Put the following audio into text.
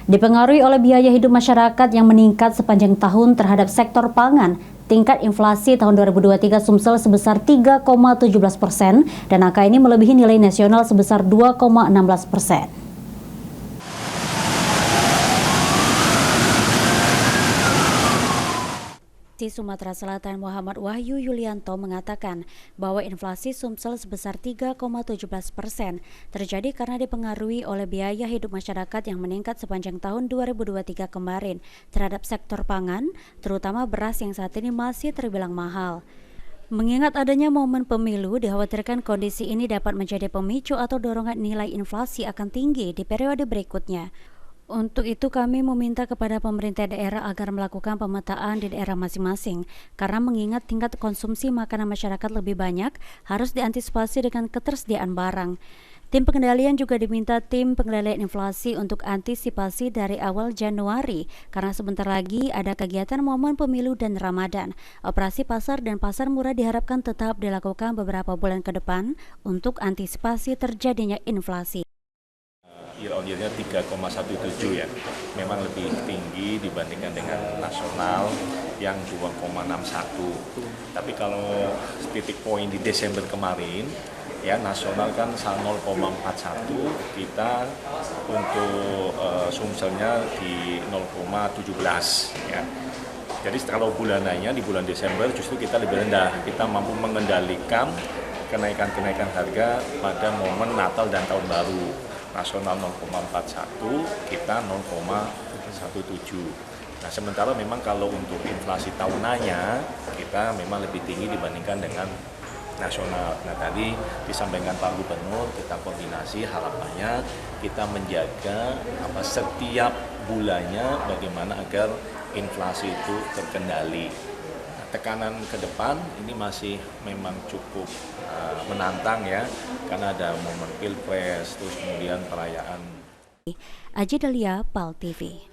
Dipengaruhi oleh biaya hidup masyarakat yang meningkat sepanjang tahun terhadap sektor pangan, tingkat inflasi tahun 2023 Sumsel sebesar 3,17% dan angka ini melebihi nilai nasional sebesar 2,16%. Di Sumatera Selatan Muhammad Wahyu Yulianto mengatakan bahwa inflasi Sumsel sebesar 3,17% terjadi karena dipengaruhi oleh biaya hidup masyarakat yang meningkat sepanjang tahun 2023 kemarin terhadap sektor pangan, terutama beras yang saat ini masih terbilang mahal. Mengingat adanya momen pemilu, dikhawatirkan kondisi ini dapat menjadi pemicu atau dorongan nilai inflasi akan tinggi di periode berikutnya. Untuk itu kami meminta kepada pemerintah daerah agar melakukan pemetaan di daerah masing-masing karena mengingat tingkat konsumsi makanan masyarakat lebih banyak harus diantisipasi dengan ketersediaan barang. Tim pengendalian juga diminta tim pengendalian inflasi untuk antisipasi dari awal Januari karena sebentar lagi ada kegiatan momen pemilu dan Ramadan. Operasi pasar dan pasar murah diharapkan tetap dilakukan beberapa bulan ke depan untuk antisipasi terjadinya inflasi. Year-on-year-nya 3,17 ya, memang lebih tinggi dibandingkan dengan nasional yang 2,61. Tapi kalau titik poin di Desember kemarin, ya nasional kan 0,41, kita untuk Sumselnya di 0,17 ya. Jadi kalau bulanannya di bulan Desember justru kita lebih rendah, kita mampu mengendalikan kenaikan harga pada momen Natal dan Tahun Baru. Nasional 0,41, kita 0,17. Nah, sementara memang kalau untuk inflasi tahunannya, kita memang lebih tinggi dibandingkan dengan nasional. Nah, tadi disampaikan Pak Gubernur, kita koordinasi harapannya kita menjaga setiap bulannya bagaimana agar inflasi itu terkendali. Tekanan ke depan ini masih memang cukup menantang ya, karena ada momen pilpres, terus kemudian perayaan. Aji Delia, PAL TV.